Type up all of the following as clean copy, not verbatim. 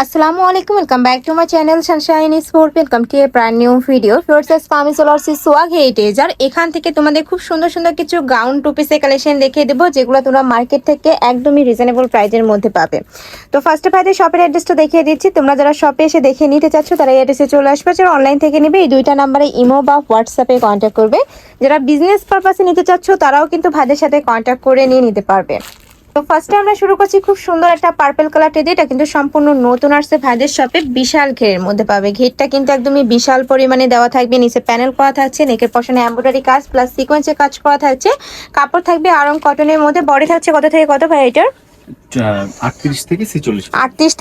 আসসালামু আলাইকুম, welcome back to my channel Sunshine sport. Welcome to A brand new video. First আমি চলে আসছি সোয়াগ হেরিটেজ, আর এখান থেকে তোমাদের খুব সুন্দর সুন্দর কিছু গাউন টু পিসের কালেকশন দেখিয়ে দেবো, যেগুলো তোমরা মার্কেট থেকে একদমই রিজনেবল প্রাইসের মধ্যে পাবে। তো ফার্স্টে ভাইদের শপের অ্যাড্রেসটা দেখিয়ে দিচ্ছি। তোমরা যারা শপে এসে দেখে নিতে চাচ্ছ তারা এই অ্যাড্রেসে চলে আসবে, যারা অনলাইন থেকে নেবে এই দুইটা নাম্বারে ইমো বা হোয়াটসঅ্যাপে কন্ট্যাক্ট করবে। যারা বিজনেস পারপাসে নিতে চাচ্ছ তারাও কিন্তু ভাইদের সাথে কন্ট্যাক্ট করে নিয়ে নিতে পারবে। তো ফার্স্টে আমরা শুরু করছি খুব সুন্দর একটা পার্পল কালার টেডি। এটা কিন্তু সম্পূর্ণ নতুন আসছে ভাইদের শপে, বিশাল ঘেরের মধ্যে পাবে। ঘেরটা কিন্তু একদমই বিশাল পরিমাণে দেওয়া থাকবে, নিচে প্যানেল করা থাকছে, নেকের পশনে এমব্রয়ডারি কাজ প্লাস সিকোয়েন্সের কাজ করা থাকছে। কাপড় থাকবে আরং কটনের মধ্যে। বডি থাকছে কত থেকে কত ভাই এটার? 38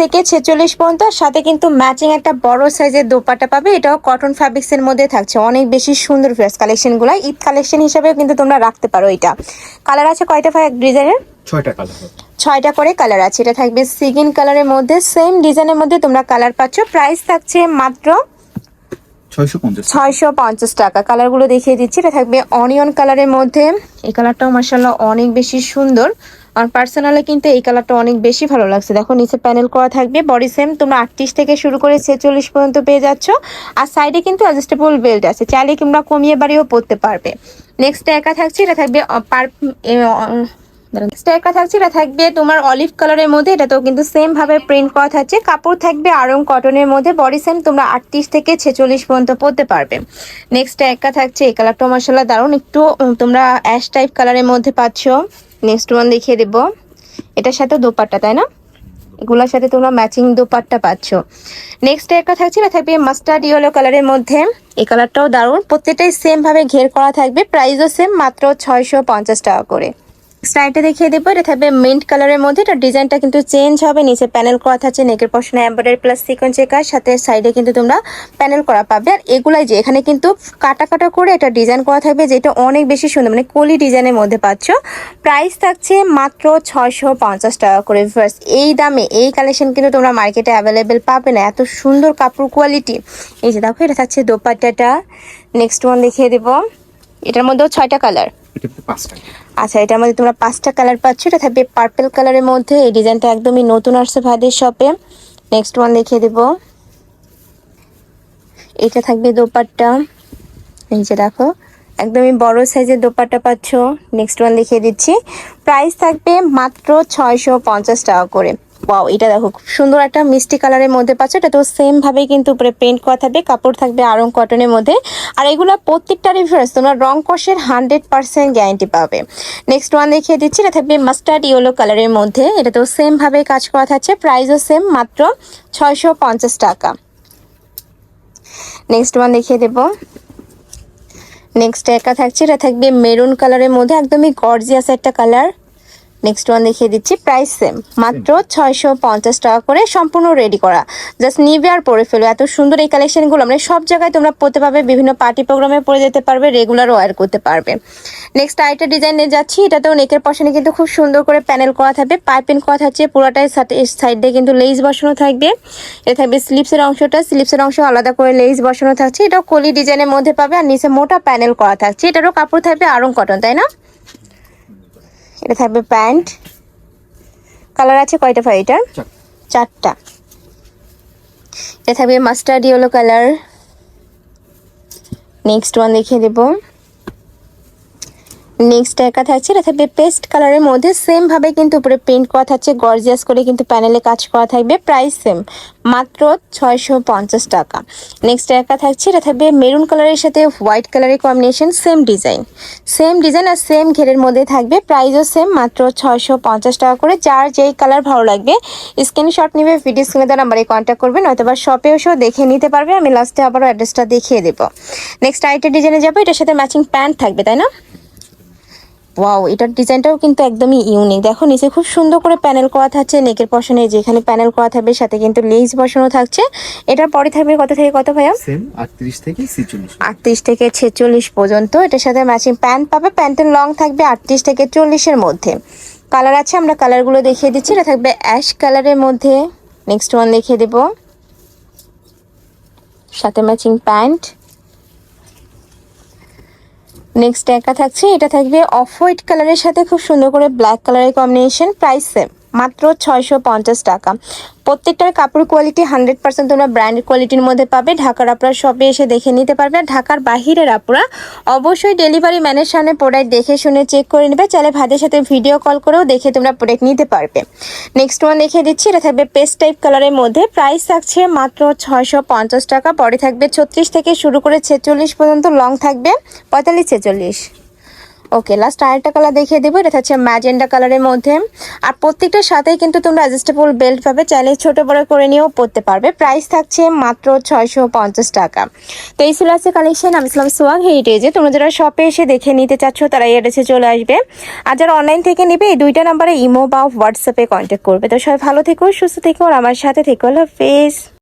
থেকে 46 পর্যন্ত। সাথে কিন্তু ম্যাচিং একটা বড় সাইজের দোপাট্টা পাবে, এটাও কটন ফ্যাব্রিক্স এর মধ্যে থাকছে। অনেক বেশি সুন্দর ফ্রেশ কালেকশন গুলো, ঈদ কালেকশন হিসেবেও কিন্তু তোমরা রাখতে পারো। এটা কালার আছে কয়টা ভাই ডিজাইনের? 6টা করে কালার আছে। এটা থাকবে সিগিন কালারের মধ্যে, সেম ডিজাইনের মধ্যে তোমরা কালার পাচ্ছ। প্রাইস থাকছে মাত্র 650 টাকা। কালারগুলো দেখিয়ে দিচ্ছি। এটা থাকবে অনিয়ন কালারের মধ্যে। এই কালারটাও মাশাআল্লাহ অনেক বেশি সুন্দর, আর পার্সোনালি কিন্তু এই কালারটা অনেক বেশি ভালো লাগছে। দেখো নিচে প্যানেল করা থাকবে, বডি সেম তোমরা 38 থেকে শুরু করে 46 পর্যন্ত পেয়ে যাচ্ছ। আর সাইডে কিন্তু অ্যাডজাস্টেবল বেল্ট আছে, চাইলে তোমরা কমিয়ে বাড়িয়েও পরতে পারবে। নেক্সট একা থাকছে, এটা থাকবে এটা থাকবে তোমার অলিভ কালারের মধ্যে। এটাতেও কিন্তু সেম ভাবে প্রিন্ট করা থাকছে। কাপড় থাকবে আরং কটনের মধ্যে, বডি সেম তোমরা 38 থেকে 46 পর্যন্ত পরতে পারবে। নেক্সট একা থাকছে, এই কালারটা মাশাআল্লাহ দারুণ, একটু তোমরা অ্যাশ টাইপ কালারের মধ্যে পাচ্ছ। নেক্সট ওয়ান দেখিয়ে দেবো। এটার সাথে দোপাট্টা, তাই না? এগুলোর সাথে তোমরা ম্যাচিং দোপাট্টা পাচ্ছ। নেক্সট একটা থাকছে, এটা থাকবে মাস্টার্ড ইয়েলো কালারের মধ্যে। এই কালারটাও দারুণ, প্রত্যেকটাই সেম ভাবে ঘের করা থাকবে। প্রাইসও সেম, মাত্র 650 টাকা করে। স্টাইলটা দেখিয়ে দেবো। এটা থাকবে মিন্ট কালারের মধ্যে। এটা ডিজাইনটা কিন্তু চেঞ্জ হবে, নিচে প্যানেল করা থাকছে, নেকের পশনে এমব্রয়ডারি প্লাস সিকোয়েন্সের কাজ, সাথে সাইডে কিন্তু তোমরা প্যানেল করা পাবে। আর এগুলাই যে এখানে কিন্তু কাটা কাটা করে এটা ডিজাইন করা থাকবে, যেটা অনেক বেশি সুন্দর, মানে কলি ডিজাইনের মধ্যে পাচ্ছ। প্রাইস থাকছে মাত্র 650 টাকা করে। ফার্স্ট এই দামে এই কালেকশন কিন্তু তোমরা মার্কেটে অ্যাভেলেবেল পাবে না, এত সুন্দর কাপড় কোয়ালিটি। এই যে দেখো, এটা থাকছে দোপাট্টাটা। নেক্সট ওয়ান দেখিয়ে দেবো। এটার মধ্যেও 6টা কালার। আচ্ছা, এটার মধ্যে তোমরা 5টা কালার পাচ্ছ। এটা থাকবে পার্পল কালারের মধ্যে। এই ডিজাইনটা একদমই নতুন আসছে ভাইদের শপে। নেক্সট ওয়ান দেখিয়ে দেবো। এটা থাকবে দোপাট্টা। এই যে দেখো, একদমই বড় সাইজের দোপাট্টা পাচ্ছ। নেক্সট ওয়ান দেখিয়ে দিচ্ছি। প্রাইস থাকবে মাত্র 650 টাকা করে। ওয়াও, এটা দেখো খুব সুন্দর একটা মিষ্টি কালারের মধ্যে পাচ্ছ। এটা তো সেম ভাবে কিন্তু উপরে পেন্ট করা থাকবে, কাপড় থাকবে আরং কটনের মধ্যে। আর এগুলো প্রত্যেকটা রিফারেন্স তোমরা রং কষের 100% গ্যারান্টি পাবে। নেক্সট ওয়ান দেখিয়ে দিচ্ছি। এটা থাকবে মাস্টার্ড ইয়েলো কালারের মধ্যে। এটা তো সেম ভাবে কাজ করা থাকছে, প্রাইসও সেম, মাত্র 650 টাকা। নেক্সট ওয়ান দেখিয়ে দেবো। নেক্সট একা থাকছে, এটা থাকবে মেরুন কালারের মধ্যে, একদমই গর্জিয়াস একটা কালার। নেক্সট ওয়ান দেখিয়ে দিচ্ছি। প্রাইস সেম, মাত্র 650 টাকা করে। সম্পূর্ণ রেডি করা, জাস্ট নিবে আর পরে ফেলো। এত সুন্দর এই কালেকশনগুলো মানে সব জায়গায় তোমরা পরতে পারবে, বিভিন্ন পার্টি প্রোগ্রামে পরে যেতে পারবে, রেগুলার ওয়্যার করতে পারবে। নেক্সট আরেকটা ডিজাইনে যাচ্ছি। এটাতেও নেকের পশনে কিন্তু খুব সুন্দর করে প্যানেল করা থাকবে, পাইপিং করা থাকছে পুরোটাই। সাইডে কিন্তু লেস বসানো থাকবে। এটা থাকবে স্লিপসের অংশটা, স্লিপসের অংশ আলাদা করে লেস বসানো থাকছে। এটাও কলি ডিজাইনের মধ্যে পাবে, আর নিচে মোটা প্যানেল করা থাকছে। এটারও কাপড় থাকবে আরং কটন, তাই না? এটা থাকবে প্যান্ট। কালার আছে কয়টা ভাই এটার? 4টা। এটা থাকবে mustard yellow colour. Next one দেখিয়ে দেবো। নেক্সট একা থাকছে, এটা থাকবে পেস্ট কালারের মধ্যে। সেম ভাবে কিন্তু উপরে পেন্ট করা থাকছে, গর্জিয়াস করে কিন্তু প্যানেলে কাজ করা থাকবে। প্রাইস সেম, মাত্র 650 টাকা। নেক্সট একা থাকছে, এটা থাকবে মেরুন কালারের সাথে হোয়াইট কালারের কম্বিনেশন, সেম ডিজাইন আর সেম ঘেরের মধ্যে থাকবে। প্রাইসও সেম, মাত্র 650 টাকা করে। যার যেই কালার ভালো লাগবে স্ক্রিনশট নিবে, ভিডিও স্ক্রিনে দেওয়া নাম্বারে কন্ট্যাক্ট করবে, নয়তোবা শপে এসেও দেখে নিতে পারবে। আমি লাস্টে আবারও অ্যাড্রেসটা দেখিয়ে দেবো। নেক্সট আরেকটা ডিজাইনে যাবো। এটার সাথে ম্যাচিং প্যান্ট থাকবে, তাই না? ওয়াও, এটার ডিজাইনটাও কিন্তু একদমই ইউনিক। দেখো নিচে খুব সুন্দর করে প্যানেল করা থাকছে, নেকের পশনে যেখানে প্যানেল করা থাকবে, সাথে কিন্তু লেস বসানো থাকছে। এটার পরে থাকবে কত থেকে কত ভাইয়া? সেম 38 থেকে 46। 38 থেকে 46 পর্যন্ত। এটার সাথে ম্যাচিং প্যান্ট পাবে, প্যান্টের লং থাকবে 38 থেকে 40-এর মধ্যে। কালার আছে, আমরা কালারগুলো দেখিয়ে দিচ্ছি। এটা থাকবে অ্যাশ কালারের মধ্যে। নেক্সট ওয়ান দেখিয়ে দেবো, সাথে ম্যাচিং প্যান্ট। নেক্সট একা থাকছে, এটা থাকবে অফ হোয়াইট কালারের সাথে খুব সুন্দর করে ব্ল্যাক কালারের কম্বিনেশন। প্রাইস সেম, মাত্র 650 টাকা। প্রত্যেকটার কাপড় কোয়ালিটি 100% তোমরা ব্র্যান্ডেড কোয়ালিটির মধ্যে পাবে। ঢাকার আপনারা শপে এসে দেখে নিতে পারবে। আর ঢাকার বাহিরের আপনারা অবশ্যই ডেলিভারি ম্যানের সামনে প্রোডাক্ট দেখে শুনে চেক করে নেবে। চাইলে ভাইদের সাথে ভিডিও কল করেও দেখে তোমরা প্রোডাক্ট নিতে পারবে। নেক্সট ওয়ান দেখিয়ে দিচ্ছি, এটা থাকবে পেস্ট টাইপ কালারের মধ্যে, প্রাইস থাকছে মাত্র 650 টাকা। বডি থাকবে 36 থেকে শুরু করে 46 পর্যন্ত, লং থাকবে 45-46। ওকে, লাস্ট আরেকটা কালার দেখিয়ে দেবো, এটা হচ্ছে ম্যাজেন্ডা কালারের মধ্যে। আর প্রত্যেকটার সাথেই কিন্তু তোমরা অ্যাডজাস্টেবল বেল্ট পাবে, চাইলে ছোট বড় করে নিয়েও পরতে পারবে। প্রাইস থাকছে মাত্র 650 টাকা। তো এই ছিল আছে কালেকশন। আমি ছিলাম সোয়াগ হেরিটেজে। তোমরা যারা শপে এসে দেখে নিতে চাচ্ছ তারা এই অ্যাড্রেসে চলে আসবে। আর যারা অনলাইন থেকে নেবে এই দুইটা নাম্বারে ইমো বা হোয়াটসঅ্যাপে কন্ট্যাক্ট করবে। তো সবাই ভালো থেকো, সুস্থ থেকো, আর আমার সাথে থেকো। আল্লাহ হাফেজ।